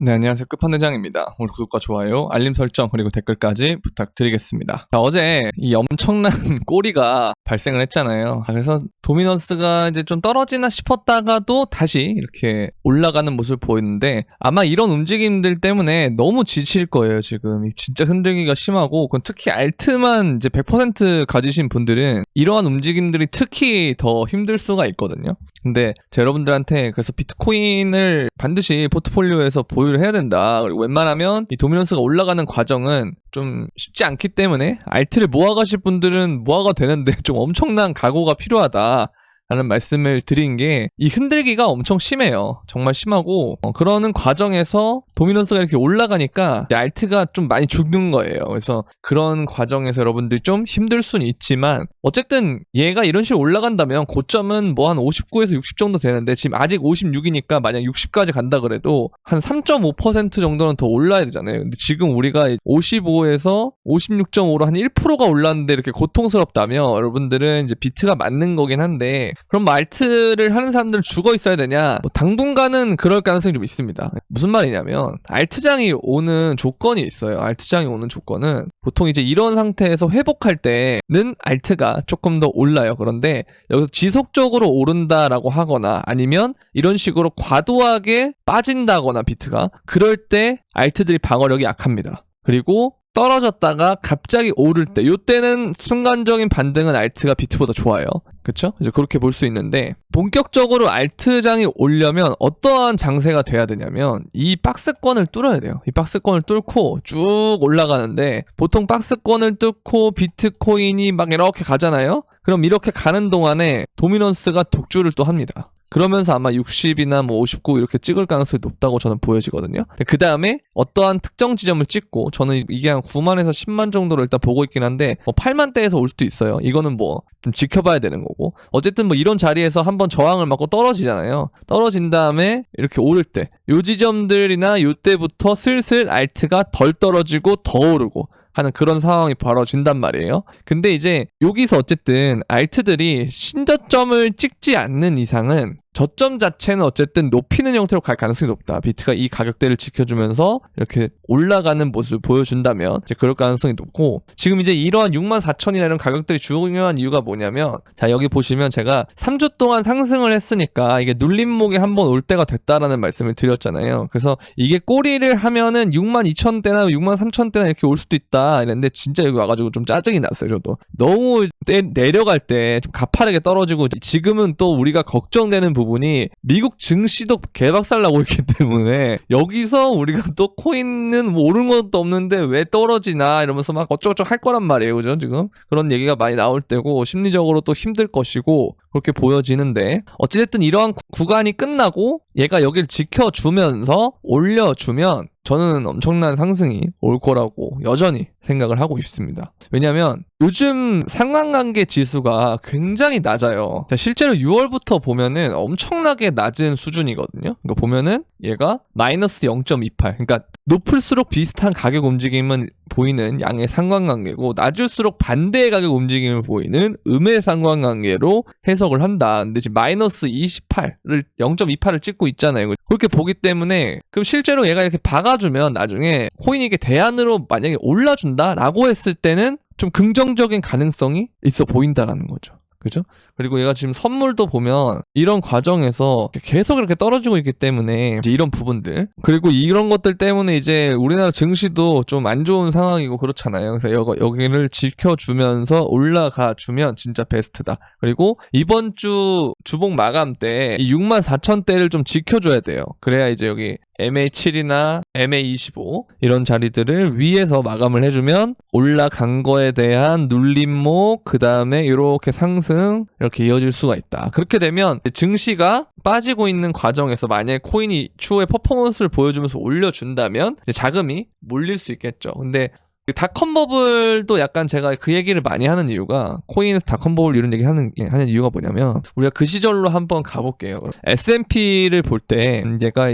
네, 안녕하세요. 끝판대장입니다. 오늘 구독과 좋아요, 알림 설정, 그리고 댓글까지 부탁드리겠습니다. 자, 어제 이 엄청난 꼬리가 발생을 했잖아요. 그래서 도미넌스가 이제 좀 떨어지나 싶었다가도 다시 이렇게 올라가는 모습을 보이는데 아마 이런 움직임들 때문에 너무 지칠 거예요, 지금. 진짜 흔들기가 심하고, 그건 특히 알트만 이제 100% 가지신 분들은 이러한 움직임들이 특히 더 힘들 수가 있거든요. 근데 제가 여러분들한테 그래서 비트코인을 반드시 포트폴리오에서 보유를 해야 된다. 그리고 웬만하면 이 도미넌스가 올라가는 과정은 좀 쉽지 않기 때문에 알트를 모아가실 분들은 모아가 되는데 좀 엄청난 각오가 필요하다 라는 말씀을 드린 게, 이 흔들기가 엄청 심해요. 정말 심하고, 그러는 과정에서 도미넌스가 이렇게 올라가니까 이제 알트가 좀 많이 죽는 거예요. 그래서 그런 과정에서 여러분들이 좀 힘들 수는 있지만, 어쨌든 얘가 이런 식으로 올라간다면 고점은 뭐 한 59에서 60 정도 되는데 지금 아직 56이니까 만약 60까지 간다 그래도 한 3.5% 정도는 더 올라야 되잖아요. 근데 지금 우리가 55에서 56.5로 한 1%가 올랐는데 이렇게 고통스럽다면 여러분들은 이제 비트가 맞는 거긴 한데, 그럼 뭐 알트를 하는 사람들은 죽어 있어야 되냐? 뭐 당분간은 그럴 가능성이 좀 있습니다. 무슨 말이냐면 알트장이 오는 조건이 있어요. 알트장이 오는 조건은 보통 이제 이런 상태에서 회복할 때는 알트가 조금 더 올라요. 그런데 여기서 지속적으로 오른다라고 하거나 아니면 이런 식으로 과도하게 빠진다거나 비트가, 그럴 때 알트들이 방어력이 약합니다. 그리고 떨어졌다가 갑자기 오를 때, 요때는 순간적인 반등은 알트가 비트보다 좋아요. 그쵸? 이제 그렇게 볼 수 있는데, 본격적으로 알트장이 오려면 어떠한 장세가 돼야 되냐면 이 박스권을 뚫어야 돼요. 이 박스권을 뚫고 쭉 올라가는데, 보통 박스권을 뚫고 비트코인이 막 이렇게 가잖아요? 그럼 이렇게 가는 동안에 도미넌스가 독주를 또 합니다. 그러면서 아마 60이나 뭐 59 이렇게 찍을 가능성이 높다고 저는 보여지거든요. 그 다음에 어떠한 특정 지점을 찍고, 저는 이게 한 9만에서 10만 정도로 일단 보고 있긴 한데, 뭐 8만대에서 올 수도 있어요. 이거는 뭐 좀 지켜봐야 되는 거고, 어쨌든 뭐 이런 자리에서 한번 저항을 맞고 떨어지잖아요. 떨어진 다음에 이렇게 오를 때, 요 지점들이나 요때부터 슬슬 알트가 덜 떨어지고 더 오르고 하는 그런 상황이 벌어진단 말이에요. 근데 이제 여기서 어쨌든 알트들이 신저점을 찍지 않는 이상은 저점 자체는 어쨌든 높이는 형태로 갈 가능성이 높다. 비트가 이 가격대를 지켜주면서 이렇게 올라가는 모습을 보여준다면 이제 그럴 가능성이 높고, 지금 이제 이러한 64,000이나 이런 가격들이 중요한 이유가 뭐냐면, 자 여기 보시면 제가 3주 동안 상승을 했으니까 이게 눌림목이 한번 올 때가 됐다라는 말씀을 드렸잖아요. 그래서 이게 꼬리를 하면은 62,000대나 63,000대나 이렇게 올 수도 있다 이랬는데, 진짜 여기 와가지고 좀 짜증이 났어요. 저도 너무 내려갈 때 좀 가파르게 떨어지고, 지금은 또 우리가 걱정되는 부분이 미국 증시도 개박살 나고 있기 때문에 여기서 우리가 또 코인은 뭐 오른 것도 없는데 왜 떨어지나 이러면서 막 어쩌고저쩌고 할 거란 말이에요. 그죠? 지금 그런 얘기가 많이 나올 때고, 심리적으로 또 힘들 것이고 그렇게 보여지는데, 어찌됐든 이러한 구간이 끝나고 얘가 여길 지켜주면서 올려주면 저는 엄청난 상승이 올 거라고 여전히 생각을 하고 있습니다. 왜냐면 요즘 상관관계 지수가 굉장히 낮아요. 실제로 6월부터 보면은 엄청나게 낮은 수준이거든요. 그러니까 보면은 얘가 마이너스 0.28, 그러니까 높을수록 비슷한 가격 움직임은 보이는 양의 상관관계고, 낮을수록 반대의 가격 움직임을 보이는 음의 상관관계로 해석을 한다. 근데 지금 마이너스 28을 0.28을 찍고 있잖아요. 그렇게 보기 때문에 그럼 실제로 얘가 이렇게 박아주면 나중에 코인이 이게 대안으로 만약에 올라준다라고 했을 때는 좀 긍정적인 가능성이 있어 보인다라는 거죠. 그죠? 그리고 얘가 지금 선물도 보면 이런 과정에서 계속 이렇게 떨어지고 있기 때문에 이제 이런 부분들, 그리고 이런 것들 때문에 이제 우리나라 증시도 좀 안 좋은 상황이고 그렇잖아요. 그래서 여기를 지켜주면서 올라가 주면 진짜 베스트다. 그리고 이번 주 주봉 마감 때 이 64,000대를 좀 지켜줘야 돼요. 그래야 이제 여기 MA7이나 MA25 이런 자리들을 위에서 마감을 해주면 올라간 거에 대한 눌림목, 그 다음에 이렇게 상승 이렇게 이어질 수가 있다. 그렇게 되면 증시가 빠지고 있는 과정에서 만약에 코인이 추후에 퍼포먼스를 보여주면서 올려준다면 자금이 몰릴 수 있겠죠. 근데 닷컴 버블도 약간 제가 그 얘기를 많이 하는 이유가 코인에서 닷컴 버블 이런 얘기 하는 이유가 뭐냐면 우리가 그 시절로 한번 가볼게요. S&P를 볼 때 얘가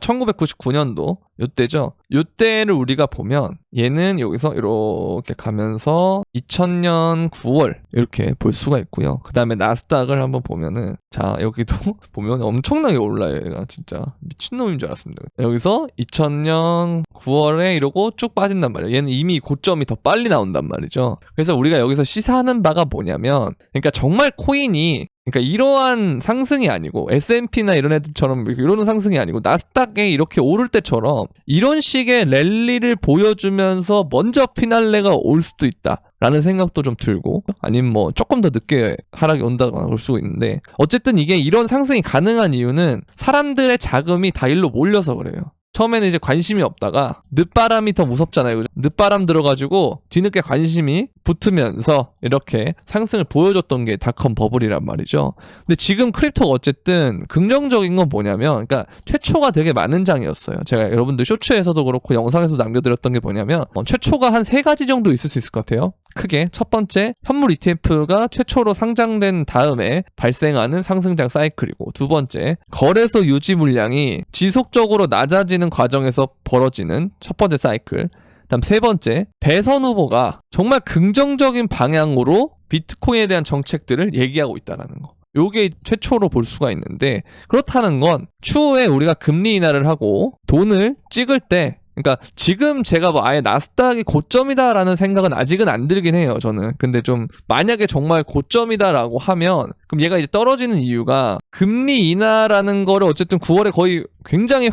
1999년도 요때죠. 요때를 우리가 보면 얘는 여기서 이렇게 가면서 2000년 9월 이렇게 볼 수가 있고요. 그 다음에 나스닥을 한번 보면은 자 여기도 보면 엄청나게 올라요. 얘가 진짜 미친놈인 줄 알았습니다. 여기서 2000년 9월에 이러고 쭉 빠진단 말이에요. 얘는 이미 고점이 더 빨리 나온단 말이죠. 그래서 우리가 여기서 시사하는 바가 뭐냐면 그러니까 정말 코인이 그러니까 이러한 상승이 아니고 S&P나 이런 애들처럼 이러는 상승이 아니고 나스닥에 이렇게 오를 때처럼 이런 식의 랠리를 보여주면서 먼저 피날레가 올 수도 있다. 라는 생각도 좀 들고 아니면 뭐 조금 더 늦게 하락이 온다거나 그럴 수가 있는데 어쨌든 이게 이런 상승이 가능한 이유는 사람들의 자금이 다 일로 몰려서 그래요. 처음에는 이제 관심이 없다가 늦바람이 더 무섭잖아요. 그죠? 늦바람 들어가지고 뒤늦게 관심이 붙으면서 이렇게 상승을 보여줬던 게 닷컴 버블이란 말이죠. 근데 지금 크립토가 어쨌든 긍정적인 건 뭐냐면 그러니까 최초가 되게 많은 장이었어요. 제가 여러분들 쇼츠에서도 그렇고 영상에서도 남겨드렸던 게 뭐냐면 최초가 한 3가지 정도 있을 수 있을 것 같아요. 크게 첫 번째 현물 ETF가 최초로 상장된 다음에 발생하는 상승장 사이클이고 두 번째 거래소 유지 물량이 지속적으로 낮아지는 과정에서 벌어지는 첫 번째 사이클. 다음 세 번째 대선 후보가 정말 긍정적인 방향으로 비트코인에 대한 정책들을 얘기하고 있다는 거. 요게 최초로 볼 수가 있는데 그렇다는 건 추후에 우리가 금리 인하를 하고 돈을 찍을 때 그러니까 지금 제가 뭐 아예 나스닥이 고점이다라는 생각은 아직은 안 들긴 해요, 저는. 근데 좀 만약에 정말 고점이다라고 하면 그럼 얘가 이제 떨어지는 이유가 금리 인하라는 거를 어쨌든 9월에 거의 굉장히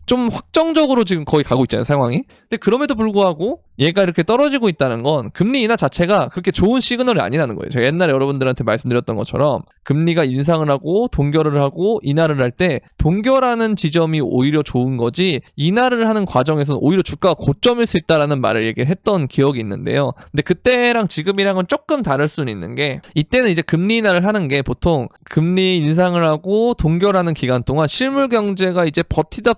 좀 확정적으로 지금 거의 가고 있잖아요, 상황이. 근데 그럼에도 불구하고 얘가 이렇게 떨어지고 있다는 건 금리 인하 자체가 그렇게 좋은 시그널이 아니라는 거예요. 제가 옛날에 여러분들한테 말씀드렸던 것처럼 금리가 인상을 하고 동결을 하고 인하를 할 때 동결하는 지점이 오히려 좋은 거지 인하를 하는 과정에서는 오히려 주가가 고점일 수 있다라는 말을 얘기를 했던 기억이 있는데요. 근데 그때랑 지금이랑은 조금 다를 수는 있는 게 이때는 이제 금리 인하를 하는 게 보통 금리 인상을 하고 동결하는 기간 동안 실물 경제가 이제 버티다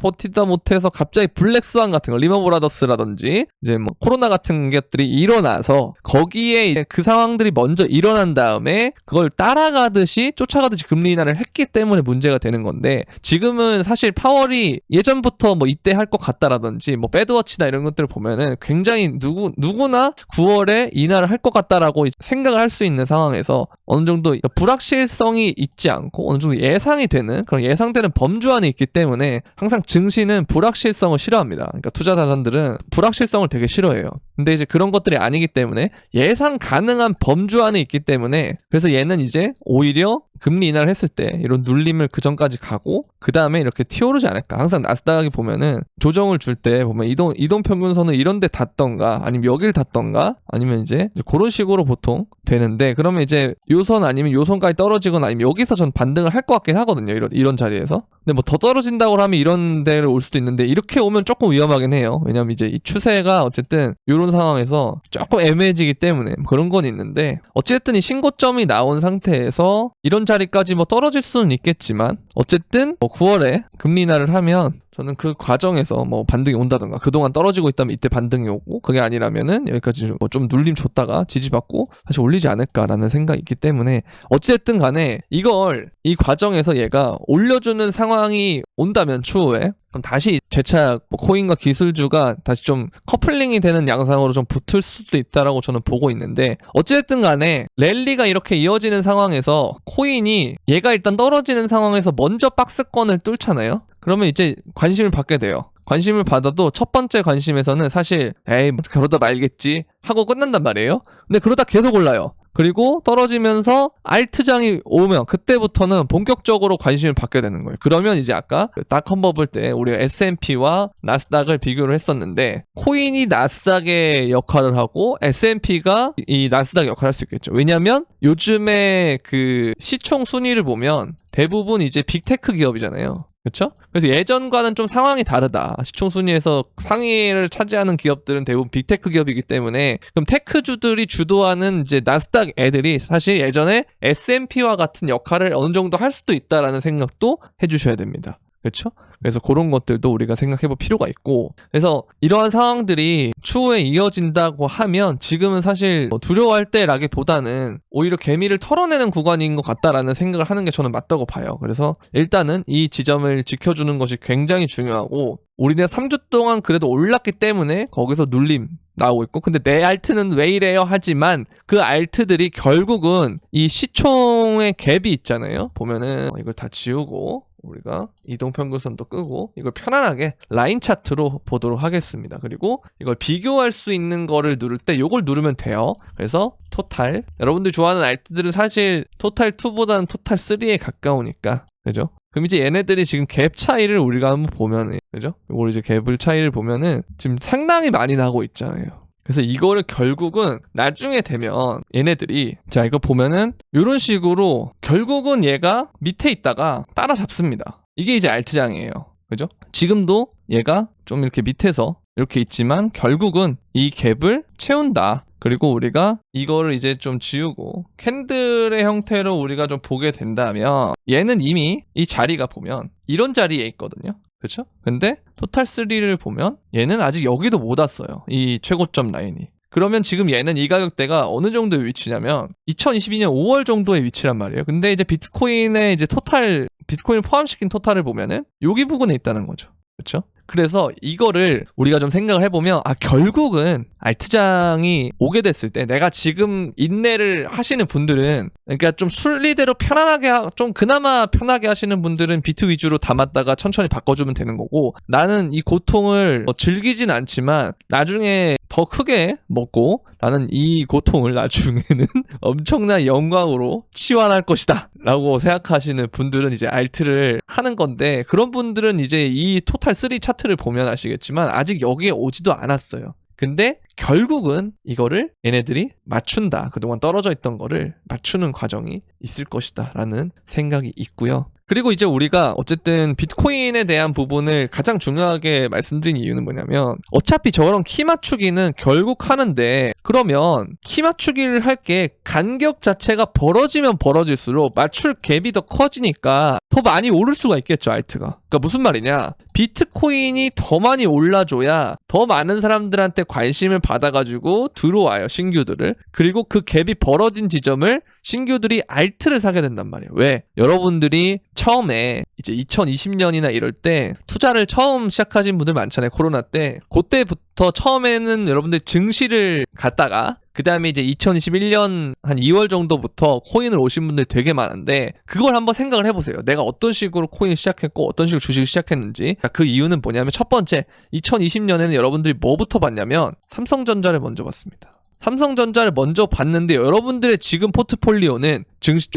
못해서 갑자기 블랙스완 같은 거 리먼 브라더스라든지 이제 뭐 코로나 같은 것들이 일어나서 거기에 이제 그 상황들이 먼저 일어난 다음에 그걸 따라가듯이 쫓아가듯이 금리 인하를 했기 때문에 문제가 되는 건데 지금은 사실 파월이 예전부터 뭐 이때 할 것 같다라든지 뭐 배드워치나 이런 것들을 보면은 굉장히 누구나 9월에 인하를 할 것 같다라고 생각을 할 수 있는 상황에서 어느 정도 불확실성이 있지 않고 어느 정도 예상이 되는 그런 예상되는 범주 안에 있기 때문에 항상 증시는 불확실성을 싫어합니다. 그러니까 투자 자산들은 불확실성을 되게 싫어해요. 근데 이제 그런 것들이 아니기 때문에 예상 가능한 범주 안에 있기 때문에 그래서 얘는 이제 오히려 금리 인하를 했을 때 이런 눌림을 그 전까지 가고 그 다음에 이렇게 튀어오르지 않을까. 항상 나스닥이 보면은 조정을 줄 때 보면 이동 평균선은 이런 데 닿던가 아니면 여길 닿던가 아니면 이제 그런 식으로 보통 되는데 그러면 이제 요선 아니면 요선까지 떨어지거나 아니면 여기서 전 반등을 할 것 같긴 하거든요. 이런 자리에서. 근데 뭐 더 떨어진다고 하면 이런 데를 올 수도 있는데 이렇게 오면 조금 위험하긴 해요. 왜냐면 이제 이 추세가 어쨌든 이런 상황에서 조금 애매해지기 때문에 그런 건 있는데 어쨌든 이 신고점이 나온 상태에서 이런 자리까지 뭐 떨어질 수는 있겠지만 어쨌든 뭐 9월에 금리 인하를 하면 저는 그 과정에서 뭐 반등이 온다던가 그동안 떨어지고 있다면 이때 반등이 오고 그게 아니라면은 여기까지 뭐 좀 눌림 줬다가 지지받고 다시 올리지 않을까라는 생각이 있기 때문에 어쨌든 간에 이 과정에서 얘가 올려주는 상황이 온다면 추후에 그럼 다시 재차 코인과 기술주가 다시 좀 커플링이 되는 양상으로 좀 붙을 수도 있다라고 저는 보고 있는데 어쨌든 간에 랠리가 이렇게 이어지는 상황에서 코인이 얘가 일단 떨어지는 상황에서 먼저 박스권을 뚫잖아요. 그러면 이제 관심을 받게 돼요. 관심을 받아도 첫 번째 관심에서는 사실 에이 뭐 그러다 말겠지 하고 끝난단 말이에요. 근데 그러다 계속 올라요. 그리고 떨어지면서 알트장이 오면 그때부터는 본격적으로 관심을 받게 되는 거예요. 그러면 이제 아까 닷컴 버블 때 우리가 S&P와 나스닥을 비교를 했었는데 코인이 나스닥의 역할을 하고 S&P가 이 나스닥의 역할을 할 수 있겠죠. 왜냐면 요즘에 그 시총 순위를 보면 대부분 이제 빅테크 기업이잖아요. 그렇죠? 그래서 예전과는 좀 상황이 다르다. 시총 순위에서 상위를 차지하는 기업들은 대부분 빅테크 기업이기 때문에 그럼 테크주들이 주도하는 이제 나스닥 애들이 사실 예전에 S&P와 같은 역할을 어느 정도 할 수도 있다라는 생각도 해주셔야 됩니다. 그렇죠? 그래서 그런 것들도 우리가 생각해 볼 필요가 있고, 그래서 이러한 상황들이 추후에 이어진다고 하면 지금은 사실 두려워할 때라기보다는 오히려 개미를 털어내는 구간인 것 같다라는 생각을 하는 게 저는 맞다고 봐요. 그래서 일단은 이 지점을 지켜주는 것이 굉장히 중요하고, 우리는 3주 동안 그래도 올랐기 때문에 거기서 눌림 나오고 있고, 근데 내 알트는 왜 이래요? 하지만 그 알트들이 결국은 이 시총의 갭이 있잖아요. 보면은 이걸 다 지우고 우리가 이동평균선도 끄고 이걸 편안하게 라인 차트로 보도록 하겠습니다. 그리고 이걸 비교할 수 있는 거를 누를 때 이걸 누르면 돼요. 그래서 토탈, 여러분들 좋아하는 알트들은 사실 토탈2보다는 토탈3에 가까우니까, 그죠? 그럼 이제 얘네들이 지금 갭 차이를 우리가 한번 보면은, 그죠? 이걸 이제 갭을 차이를 보면은 지금 상당히 많이 나고 있잖아요. 그래서 이거를 결국은 나중에 되면 얘네들이, 자, 이거 보면은 이런 식으로 결국은 얘가 밑에 있다가 따라잡습니다. 이게 이제 알트장이에요. 그죠? 지금도 얘가 좀 이렇게 밑에서 이렇게 있지만 결국은 이 갭을 채운다. 그리고 우리가 이거를 이제 좀 지우고 캔들의 형태로 우리가 좀 보게 된다면, 얘는 이미 이 자리가 보면 이런 자리에 있거든요. 그렇죠? 근데 토탈3를 보면 얘는 아직 여기도 못 왔어요. 이 최고점 라인이. 그러면 지금 얘는 이 가격대가 어느 정도의 위치냐면 2022년 5월 정도의 위치란 말이에요. 근데 이제 비트코인의 이제 토탈, 비트코인을 포함시킨 토탈을 보면은 여기 부근에 있다는 거죠. 그렇죠? 그래서 이거를 우리가 좀 생각을 해보면, 결국은 알트장이 오게 됐을 때 내가 지금 인내를 하시는 분들은, 그러니까 좀 순리대로 편안하게, 좀 그나마 편하게 하시는 분들은 비트 위주로 담았다가 천천히 바꿔주면 되는 거고, 나는 이 고통을 즐기진 않지만 나중에 더 크게 먹고 나는 이 고통을 나중에는 엄청난 영광으로 치환할 것이다 라고 생각하시는 분들은 이제 알트를 하는 건데, 그런 분들은 이제 이 토탈3 차트를 보면 아시겠지만 아직 여기에 오지도 않았어요. 근데 결국은 이거를 얘네들이 맞춘다. 그동안 떨어져 있던 거를 맞추는 과정이 있을 것이다 라는 생각이 있고요. 그리고 이제 우리가 어쨌든 비트코인에 대한 부분을 가장 중요하게 말씀드린 이유는 뭐냐면, 어차피 저런 키 맞추기는 결국 하는데, 그러면 키 맞추기를 할 게 간격 자체가 벌어지면 벌어질수록 맞출 갭이 더 커지니까 더 많이 오를 수가 있겠죠, 알트가. 그러니까 무슨 말이냐, 비트코인이 더 많이 올라줘야 더 많은 사람들한테 관심을 받아가지고 들어와요, 신규들을. 그리고 그 갭이 벌어진 지점을 신규들이 알트를 사게 된단 말이에요. 왜? 여러분들이 처음에 이제 2020년이나 이럴 때 투자를 처음 시작하신 분들 많잖아요. 코로나 때. 그때부터 처음에는 여러분들 증시를 갔다가 그 다음에 이제 2021년 한 2월 정도부터 코인을 오신 분들 되게 많은데, 그걸 한번 생각을 해보세요. 내가 어떤 식으로 코인을 시작했고 어떤 식으로 주식을 시작했는지. 그 이유는 뭐냐면, 첫 번째, 2020년에는 여러분들이 뭐부터 봤냐면 삼성전자를 먼저 봤습니다. 삼성전자를 먼저 봤는데, 여러분들의 지금 포트폴리오는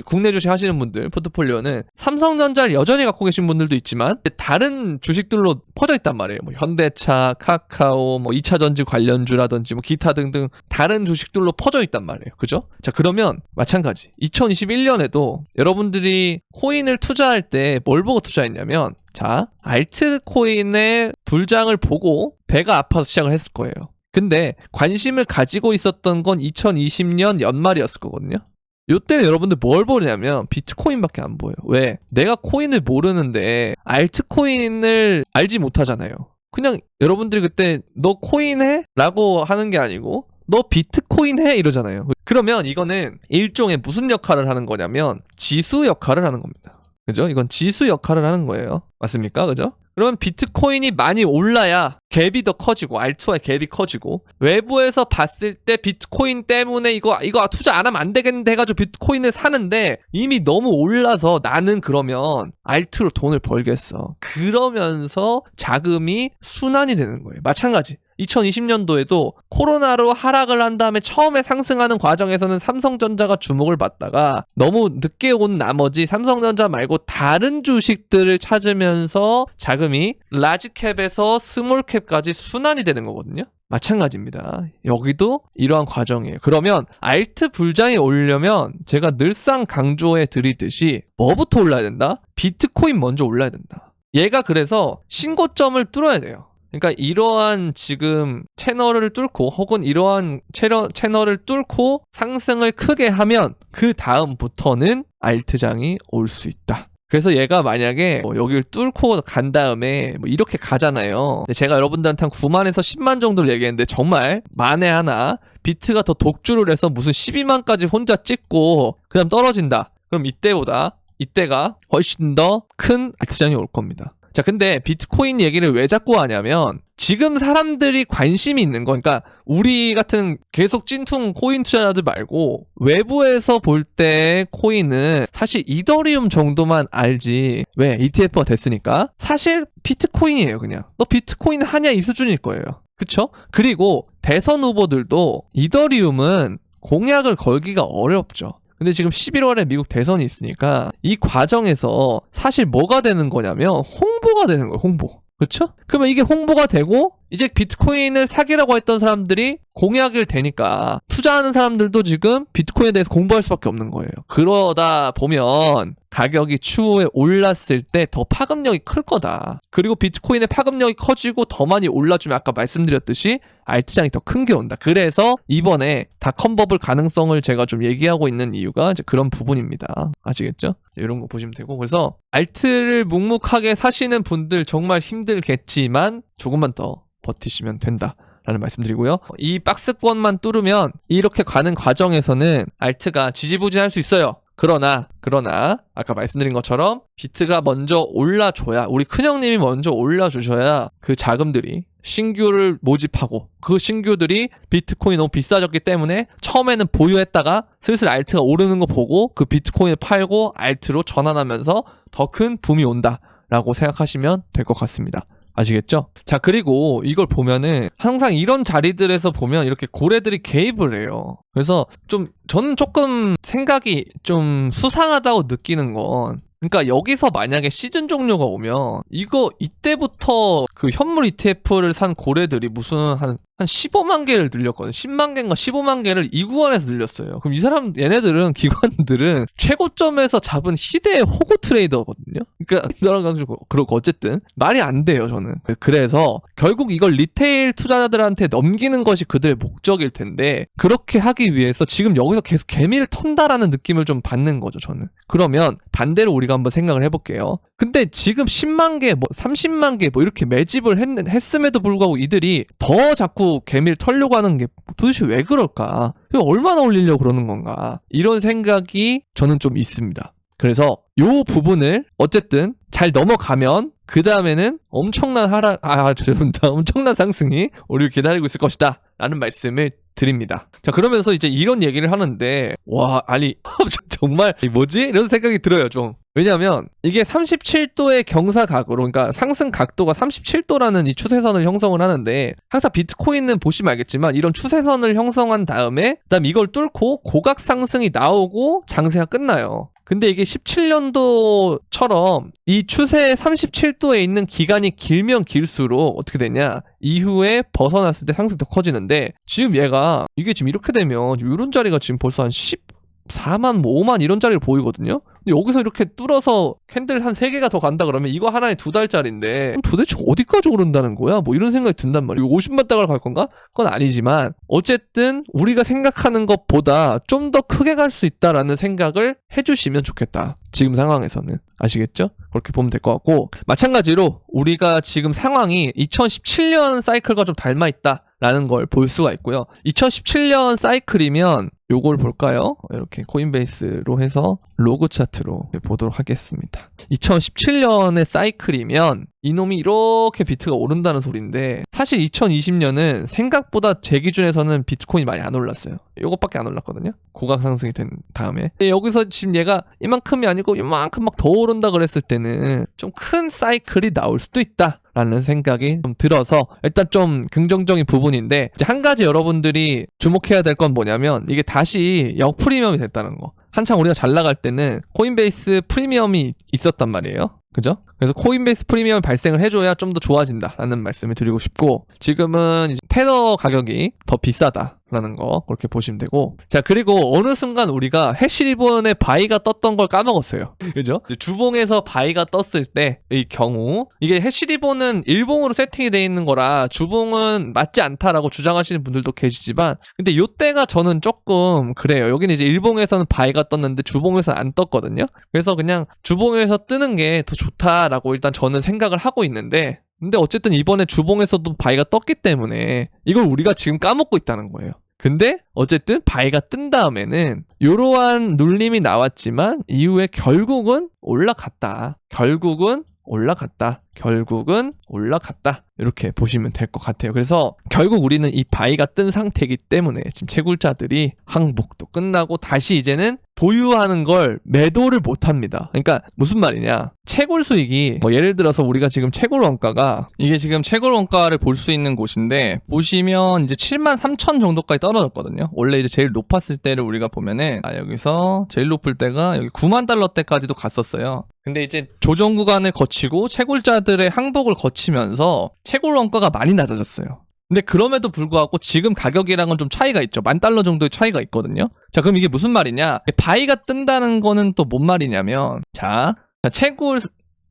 국내 주식 하시는 분들 포트폴리오는 삼성전자를 여전히 갖고 계신 분들도 있지만 다른 주식들로 퍼져 있단 말이에요. 뭐 현대차, 카카오, 뭐 2차전지 관련주라든지 뭐 기타 등등 다른 주식들로 퍼져 있단 말이에요. 그죠? 자, 그러면 마찬가지 2021년에도 여러분들이 코인을 투자할 때 뭘 보고 투자했냐면, 자, 알트코인의 불장을 보고 배가 아파서 시작을 했을 거예요. 근데 관심을 가지고 있었던 건 2020년 연말이었을 거거든요. 요때는 여러분들 뭘 보냐면 비트코인밖에 안 보여요. 왜? 내가 코인을 모르는데 알트코인을 알지 못하잖아요. 그냥 여러분들이 그때 너 코인 해? 라고 하는 게 아니고 너 비트코인 해? 이러잖아요. 그러면 이거는 일종의 무슨 역할을 하는 거냐면 지수 역할을 하는 겁니다. 그죠? 이건 지수 역할을 하는 거예요. 맞습니까? 그죠? 그러면 비트코인이 많이 올라야 갭이 더 커지고 알트와의 갭이 커지고, 외부에서 봤을 때 비트코인 때문에 이거 투자 안 하면 안 되겠는데 해가지고 비트코인을 사는데 이미 너무 올라서 나는 그러면 알트로 돈을 벌겠어. 그러면서 자금이 순환이 되는 거예요. 마찬가지. 2020년도에도 코로나로 하락을 한 다음에 처음에 상승하는 과정에서는 삼성전자가 주목을 받다가 너무 늦게 온 나머지 삼성전자 말고 다른 주식들을 찾으면서 자금이 라지캡에서 스몰캡까지 순환이 되는 거거든요. 마찬가지입니다. 여기도 이러한 과정이에요. 그러면 알트 불장이 오려면 제가 늘상 강조해 드리듯이 뭐부터 올라야 된다? 비트코인 먼저 올라야 된다. 얘가 그래서 신고점을 뚫어야 돼요. 그러니까 이러한 지금 채널을 뚫고 혹은 이러한 채널을 뚫고 상승을 크게 하면 그 다음부터는 알트장이 올 수 있다. 그래서 얘가 만약에 여기를 뚫고 간 다음에 이렇게 가잖아요. 근데 제가 여러분들한테 한 9만에서 10만 정도를 얘기했는데 정말 만에 하나 비트가 더 독주를 해서 무슨 12만까지 혼자 찍고 그 다음 떨어진다. 그럼 이때가 훨씬 더 큰 알트장이 올 겁니다. 자, 근데 비트코인 얘기를 왜 자꾸 하냐면 지금 사람들이 관심이 있는 거, 그러니까 우리 같은 계속 찐퉁 코인 투자자들 말고 외부에서 볼 때 코인은 사실 이더리움 정도만 알지. 왜? ETF가 됐으니까. 사실 비트코인이에요, 그냥. 너 비트코인 하냐 이 수준일 거예요. 그쵸? 그리고 대선 후보들도 이더리움은 공약을 걸기가 어렵죠. 근데 지금 11월에 미국 대선이 있으니까 이 과정에서 사실 뭐가 되는 거냐면 홍보가 되는 거예요. 홍보. 그렇죠? 그러면 이게 홍보가 되고 이제 비트코인을 사기라고 했던 사람들이 공약을 되니까 투자하는 사람들도 지금 비트코인에 대해서 공부할 수밖에 없는 거예요. 그러다 보면 가격이 추후에 올랐을 때 더 파급력이 클 거다. 그리고 비트코인의 파급력이 커지고 더 많이 올라주면 아까 말씀드렸듯이 알트장이 더 큰 게 온다. 그래서 이번에 닷컴 버블 가능성을 제가 좀 얘기하고 있는 이유가 이제 그런 부분입니다. 아시겠죠? 이런 거 보시면 되고, 그래서 알트를 묵묵하게 사시는 분들 정말 힘들겠지만 조금만 더 버티시면 된다 라는 말씀드리고요. 이 박스권만 뚫으면 이렇게 가는 과정에서는 알트가 지지부진할 수 있어요. 그러나 아까 말씀드린 것처럼 비트가 먼저 올라줘야, 우리 큰형님이 먼저 올라주셔야 그 자금들이 신규를 모집하고 그 신규들이 비트코인이 너무 비싸졌기 때문에 처음에는 보유했다가 슬슬 알트가 오르는 거 보고 그 비트코인을 팔고 알트로 전환하면서 더 큰 붐이 온다라고 생각하시면 될 것 같습니다. 아시겠죠? 자, 그리고 이걸 보면은 항상 이런 자리들에서 보면 이렇게 고래들이 개입을 해요. 그래서 저는 조금 생각이 좀 수상하다고 느끼는 건, 그러니까 여기서 만약에 시즌 종료가 오면 이때부터 그 현물 ETF를 산 고래들이 무슨 한 15만 개를 늘렸거든요. 10만 개인가 15만 개를 이 구간에서 늘렸어요. 그럼 얘네들은 기관들은 최고점에서 잡은 희대의 호구 트레이더거든요. 그러니까 그렇고 어쨌든 말이 안 돼요, 저는. 그래서 결국 이걸 리테일 투자자들한테 넘기는 것이 그들의 목적일 텐데 그렇게 하기 위해서 지금 여기서 계속 개미를 턴다라는 느낌을 좀 받는 거죠, 저는. 그러면 반대로 우리가 한번 생각을 해볼게요. 근데 지금 10만 개, 30만 개 이렇게 매집을 했음에도 불구하고 이들이 더 자꾸 개미를 털려고 하는 게 도대체 왜 그럴까? 얼마나 올리려고 그러는 건가? 이런 생각이 저는 좀 있습니다. 그래서 요 부분을 어쨌든 잘 넘어가면 그 다음에는 엄청난 엄청난 상승이 우리를 기다리고 있을 것이다 라는 말씀을 드립니다. 자, 그러면서 이제 이런 얘기를 하는데 정말 뭐지? 이런 생각이 들어요, 좀. 왜냐면 이게 37도의 경사각으로, 그러니까 상승 각도가 37도라는 이 추세선을 형성을 하는데, 항상 비트코인은 보시면 알겠지만 이런 추세선을 형성한 다음에 그다음 이걸 뚫고 고각 상승이 나오고 장세가 끝나요. 근데 이게 17년도처럼 이 추세 37도에 있는 기간이 길면 길수록 어떻게 되냐, 이후에 벗어났을 때 상승이 더 커지는데, 지금 얘가 이게 지금 이렇게 되면 이런 자리가 지금 벌써 한 14만 5만 이런 자리를 보이거든요. 근데 여기서 이렇게 뚫어서 캔들 한 3개가 더 간다 그러면 이거 하나에 2달짜리인데 도대체 어디까지 오른다는 거야? 이런 생각이 든단 말이에요. 50만 달러를 갈 건가? 그건 아니지만 어쨌든 우리가 생각하는 것보다 좀 더 크게 갈 수 있다라는 생각을 해주시면 좋겠다. 지금 상황에서는. 아시겠죠? 그렇게 보면 될 것 같고, 마찬가지로 우리가 지금 상황이 2017년 사이클과 좀 닮아있다 라는 걸 볼 수가 있고요. 2017년 사이클이면 요걸 볼까요? 이렇게 코인베이스로 해서 로그 차트로 보도록 하겠습니다. 2017년의 사이클이면 이놈이 이렇게 비트가 오른다는 소리인데, 사실 2020년은 생각보다 제 기준에서는 비트코인이 많이 안 올랐어요. 요것밖에 안 올랐거든요. 고각 상승이 된 다음에. 근데 여기서 지금 얘가 이만큼이 아니고 이만큼 막 더 오른다 그랬을 때는 좀 큰 사이클이 나올 수도 있다 라는 생각이 좀 들어서 일단 좀 긍정적인 부분인데, 이제 한 가지 여러분들이 주목해야 될 건 뭐냐면 이게 다시 역프리미엄이 됐다는 거. 한창 우리가 잘 나갈 때는 코인베이스 프리미엄이 있었단 말이에요. 그죠? 그래서 코인베이스 프리미엄을 발생을 해줘야 좀 더 좋아진다라는 말씀을 드리고 싶고, 지금은 이제 테더 가격이 더 비싸다. 라는 거 그렇게 보시면 되고, 자 그리고 어느 순간 우리가 해시리본의 바이가 떴던 걸 까먹었어요. 그죠? 주봉에서 바이가 떴을 때의 경우, 이게 해시리본은 일봉으로 세팅이 되어 있는 거라 주봉은 맞지 않다라고 주장하시는 분들도 계시지만, 근데 요때가 저는 조금 그래요. 여기는 이제 일봉에서는 바이가 떴는데 주봉에서는 안 떴거든요. 그래서 그냥 주봉에서 뜨는 게 더 좋다라고 일단 저는 생각을 하고 있는데, 근데 어쨌든 이번에 주봉에서도 바이가 떴기 때문에 이걸 우리가 지금 까먹고 있다는 거예요. 근데 어쨌든 바이가 뜬 다음에는 이러한 눌림이 나왔지만 이후에 결국은 올라갔다. 결국은 올라갔다. 이렇게 보시면 될 것 같아요. 그래서 결국 우리는 이 바이가 뜬 상태이기 때문에 지금 채굴자들이 항복도 끝나고 다시 이제는 보유하는 걸 매도를 못합니다. 그러니까 무슨 말이냐, 채굴 수익이 뭐 예를 들어서 우리가 지금 채굴 원가가, 이게 지금 채굴 원가를 볼 수 있는 곳인데 보시면 이제 73,000 정도까지 떨어졌거든요. 원래 이제 제일 높았을 때를 우리가 보면은 여기서 제일 높을 때가 여기 9만 달러 때까지도 갔었어요. 근데 이제 조정 구간을 거치고 채굴자들의 항복을 거치면서 채굴 원가가 많이 낮아졌어요. 근데 그럼에도 불구하고 지금 가격이랑은 좀 차이가 있죠. 10,000달러 정도의 차이가 있거든요. 자, 그럼 이게 무슨 말이냐? 바이가 뜬다는 거는 또 뭔 말이냐면, 자 채굴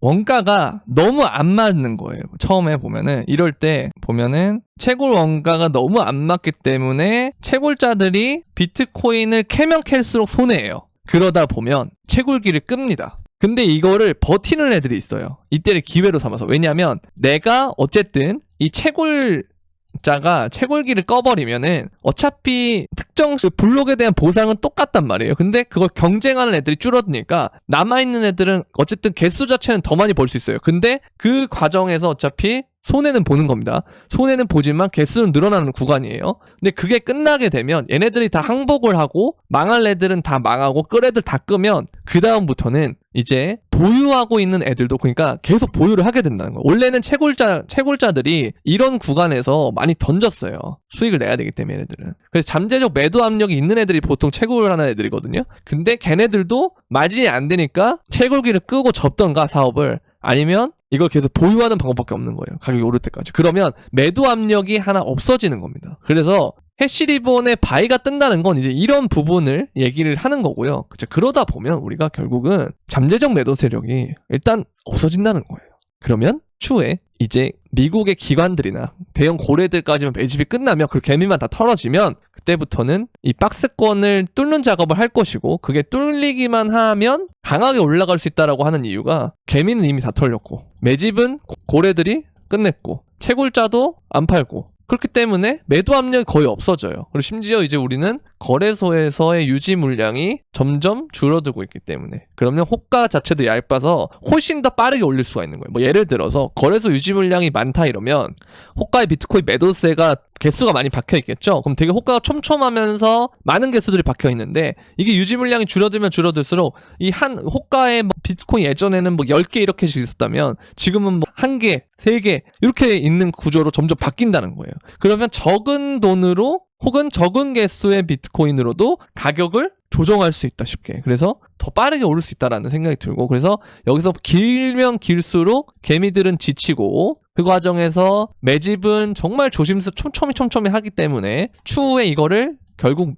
원가가 너무 안 맞는 거예요. 처음에 보면은 이럴 때 보면은 채굴 원가가 너무 안 맞기 때문에 채굴자들이 비트코인을 캐면 캘수록 손해예요. 그러다 보면 채굴기를 끕니다. 근데 이거를 버티는 애들이 있어요. 이때를 기회로 삼아서. 왜냐면 내가 어쨌든 이 채굴자가 채굴기를 꺼버리면은 어차피 특정 블록에 대한 보상은 똑같단 말이에요. 근데 그걸 경쟁하는 애들이 줄어드니까 남아있는 애들은 어쨌든 개수 자체는 더 많이 벌 수 있어요. 근데 그 과정에서 어차피 손해는 보는 겁니다. 손해는 보지만 개수는 늘어나는 구간이에요. 근데 그게 끝나게 되면 얘네들이 다 항복을 하고 망할 애들은 다 망하고 끌 애들 다 끄면 그 다음부터는 이제 보유하고 있는 애들도 그러니까 계속 보유를 하게 된다는 거예요. 원래는 채굴자들이 이런 구간에서 많이 던졌어요. 수익을 내야 되기 때문에 얘네들은. 그래서 잠재적 매도 압력이 있는 애들이 보통 채굴을 하는 애들이거든요. 근데 걔네들도 마진이 안 되니까 채굴기를 끄고 접던가 사업을, 아니면 이걸 계속 보유하는 방법밖에 없는 거예요. 가격이 오를 때까지. 그러면 매도 압력이 하나 없어지는 겁니다. 그래서 해시리본의 바이가 뜬다는 건 이제 이런 부분을 얘기를 하는 거고요. 그쵸? 그러다 보면 우리가 결국은 잠재적 매도 세력이 일단 없어진다는 거예요. 그러면 추후에 이제 미국의 기관들이나 대형 고래들까지만 매집이 끝나면 그 개미만 다 털어지면 그때부터는 이 박스권을 뚫는 작업을 할 것이고, 그게 뚫리기만 하면 강하게 올라갈 수 있다라고 하는 이유가 개미는 이미 다 털렸고 매집은 고래들이 끝냈고 채굴자도 안 팔고, 그렇기 때문에 매도 압력이 거의 없어져요. 그리고 심지어 이제 우리는 거래소에서의 유지 물량이 점점 줄어들고 있기 때문에, 그러면 호가 자체도 얇아서 훨씬 더 빠르게 올릴 수가 있는 거예요. 뭐 예를 들어서 거래소 유지 물량이 많다 이러면 호가의 비트코인 매도세가 개수가 많이 박혀 있겠죠. 그럼 되게 호가가 촘촘하면서 많은 개수들이 박혀 있는데, 이게 유지 물량이 줄어들면 줄어들수록 이 한 호가의 뭐 비트코인 예전에는 뭐 10개 이렇게씩 있었다면 지금은 뭐 1개, 3개 이렇게 있는 구조로 점점 바뀐다는 거예요. 그러면 적은 돈으로 혹은 적은 개수의 비트코인으로도 가격을 조정할 수 있다, 쉽게. 그래서 더 빠르게 오를 수 있다라는 생각이 들고, 그래서 여기서 길면 길수록 개미들은 지치고 그 과정에서 매집은 정말 촘촘히 하기 때문에 추후에 이거를 결국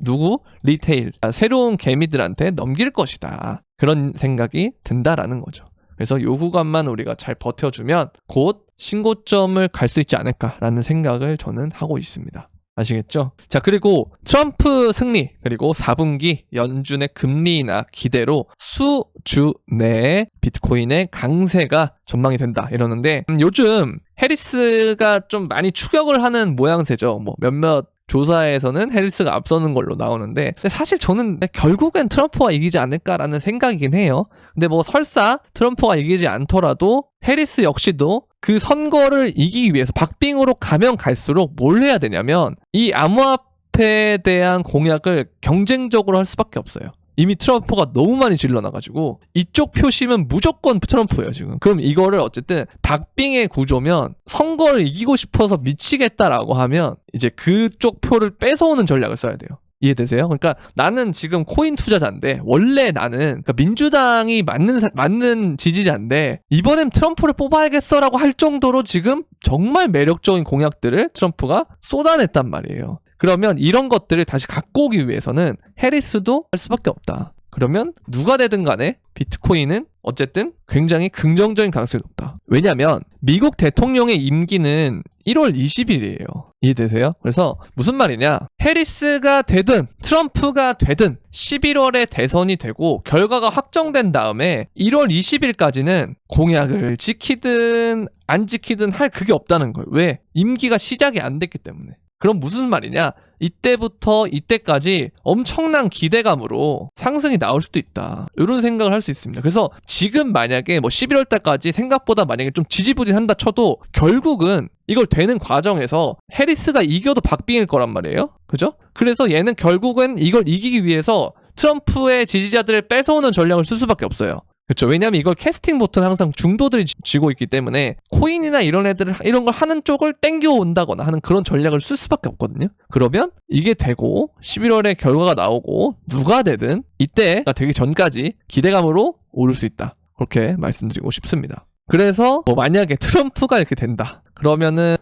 리테일, 새로운 개미들한테 넘길 것이다, 그런 생각이 든다라는 거죠. 그래서 요 구간만 우리가 잘 버텨주면 곧 신고점을 갈 수 있지 않을까라는 생각을 저는 하고 있습니다. 아시겠죠? 자, 그리고 트럼프 승리, 그리고 4분기 연준의 금리 인하 기대로 수주 내에 비트코인의 강세가 전망이 된다 이러는데, 요즘 해리스가 좀 많이 추격을 하는 모양새죠. 뭐 몇몇 조사에서는 해리스가 앞서는 걸로 나오는데, 근데 사실 저는 결국엔 트럼프가 이기지 않을까라는 생각이긴 해요. 근데 뭐 설사 트럼프가 이기지 않더라도 해리스 역시도 그 선거를 이기기 위해서 박빙으로 가면 갈수록 뭘 해야 되냐면 이 암호화폐에 대한 공약을 경쟁적으로 할 수밖에 없어요. 이미 트럼프가 너무 많이 질러놔가지고 이쪽 표심은 무조건 트럼프예요 지금. 그럼 이거를 어쨌든 박빙의 구조면 선거를 이기고 싶어서 미치겠다라고 하면 이제 그쪽 표를 뺏어오는 전략을 써야 돼요. 이해되세요? 그러니까 나는 지금 코인 투자자인데, 원래 나는 그러니까 민주당이 맞는 지지자인데 이번엔 트럼프를 뽑아야겠어라고 할 정도로 지금 정말 매력적인 공약들을 트럼프가 쏟아냈단 말이에요. 그러면 이런 것들을 다시 갖고 오기 위해서는 해리스도 할 수밖에 없다. 그러면 누가 되든 간에 비트코인은 어쨌든 굉장히 긍정적인 가능성이 높다. 왜냐하면 미국 대통령의 임기는 1월 20일이에요. 이해되세요? 그래서 무슨 말이냐? 해리스가 되든 트럼프가 되든 11월에 대선이 되고 결과가 확정된 다음에 1월 20일까지는 공약을 지키든 안 지키든 할 그게 없다는 거예요. 왜? 임기가 시작이 안 됐기 때문에. 그럼 무슨 말이냐? 이때부터 이때까지 엄청난 기대감으로 상승이 나올 수도 있다. 이런 생각을 할 수 있습니다. 그래서 지금 만약에 뭐 11월 달까지 생각보다 만약에 좀 지지부진한다 쳐도 결국은 이걸 되는 과정에서 해리스가 이겨도 박빙일 거란 말이에요. 그죠? 그래서 얘는 결국은 이걸 이기기 위해서 트럼프의 지지자들을 뺏어오는 전략을 쓸 수밖에 없어요. 그렇죠. 왜냐하면 이걸 캐스팅 보트는 항상 중도들이 쥐고 있기 때문에 코인이나 이런 애들을 이런 걸 하는 쪽을 땡겨온다거나 하는 그런 전략을 쓸 수밖에 없거든요. 그러면 이게 되고 11월에 결과가 나오고 누가 되든 이때가 되기 전까지 기대감으로 오를 수 있다. 그렇게 말씀드리고 싶습니다. 그래서 뭐 만약에 트럼프가 이렇게 된다. 그러면은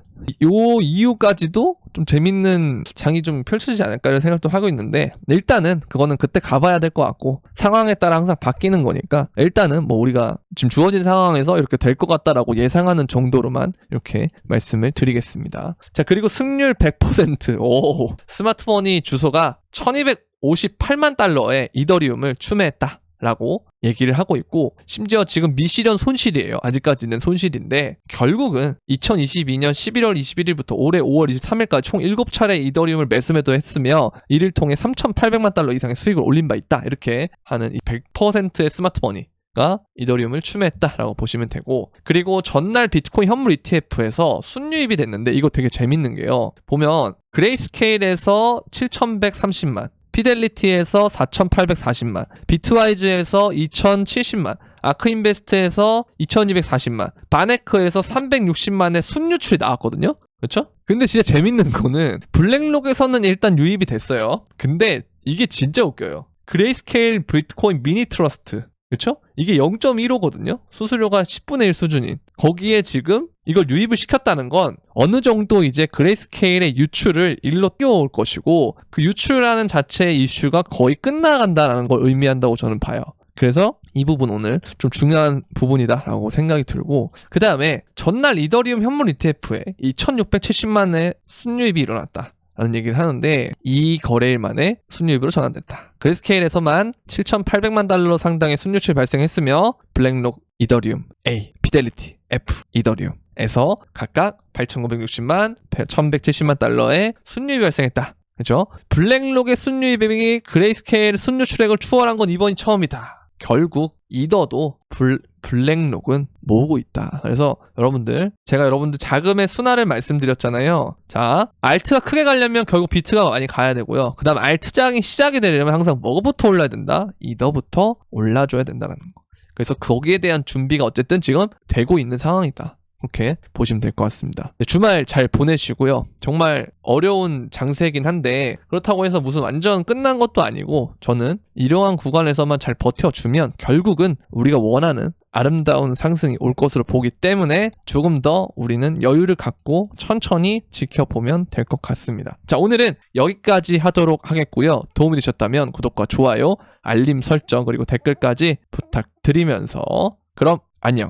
요 이후까지도 좀 재밌는 장이 좀 펼쳐지지 않을까 이런 생각도 하고 있는데 일단은 그거는 그때 가봐야 될 것 같고 상황에 따라 항상 바뀌는 거니까 일단은 뭐 우리가 지금 주어진 상황에서 이렇게 될 것 같다라고 예상하는 정도로만 이렇게 말씀을 드리겠습니다. 자, 그리고 승률 100%. 오, 스마트머니 주소가 1258만 달러의 이더리움을 추매했다 라고 얘기를 하고 있고 심지어 지금 미실현 손실이에요. 아직까지는 손실인데 결국은 2022년 11월 21일부터 올해 5월 23일까지 총 7차례 이더리움을 매수매도 했으며 이를 통해 3,800만 달러 이상의 수익을 올린 바 있다. 이렇게 하는 이 100%의 스마트머니가 이더리움을 추매했다라고 보시면 되고 그리고 전날 비트코인 현물 ETF에서 순유입이 됐는데 이거 되게 재밌는 게요. 보면 그레이스케일에서 7,130만 피델리티에서 4,840만, 비트와이즈에서 2,070만, 아크인베스트에서 2,240만, 바네크에서 360만의 순유출이 나왔거든요? 그렇죠? 근데 진짜 재밌는 거는 블랙록에서는 일단 유입이 됐어요. 근데 이게 진짜 웃겨요. 그레이스케일 비트코인 미니 트러스트. 그렇죠? 이게 0.15거든요. 수수료가 10분의 1 수준인. 거기에 지금 이걸 유입을 시켰다는 건 어느 정도 이제 그레이스케일의 유출을 일로 띄워올 것이고 그 유출하는 자체의 이슈가 거의 끝나간다는 걸 의미한다고 저는 봐요. 그래서 이 부분 오늘 좀 중요한 부분이다라고 생각이 들고 그 다음에 전날 이더리움 현물 ETF에 이 1670만의 순유입이 일어났다. 라는 얘기를 하는데 이 거래일 만에 순유입으로 전환됐다. 그레이스케일에서만 7,800만 달러 상당의 순유출이 발생했으며 블랙록 이더리움 A, 피델리티 F, 이더리움에서 각각 8,960만, 1,170만 달러의 순유입이 발생했다. 그죠? 블랙록의 순유입이 그레이스케일 순유출액을 추월한 건 이번이 처음이다. 결국 이더도 블랙록은 모으고 있다. 그래서 제가 여러분들 자금의 순환을 말씀드렸잖아요. 자, 알트가 크게 가려면 결국 비트가 많이 가야 되고요. 그 다음 알트장이 시작이 되려면 항상 뭐부터 올라야 된다? 이더부터 올라줘야 된다는 거. 그래서 거기에 대한 준비가 어쨌든 지금 되고 있는 상황이다. 그렇게 보시면 될 것 같습니다. 주말 잘 보내시고요. 정말 어려운 장세이긴 한데 그렇다고 해서 무슨 완전 끝난 것도 아니고 저는 이러한 구간에서만 잘 버텨주면 결국은 우리가 원하는 아름다운 상승이 올 것으로 보기 때문에 조금 더 우리는 여유를 갖고 천천히 지켜보면 될 것 같습니다. 자, 오늘은 여기까지 하도록 하겠고요. 도움이 되셨다면 구독과 좋아요, 알림 설정 그리고 댓글까지 부탁드리면서 그럼 안녕.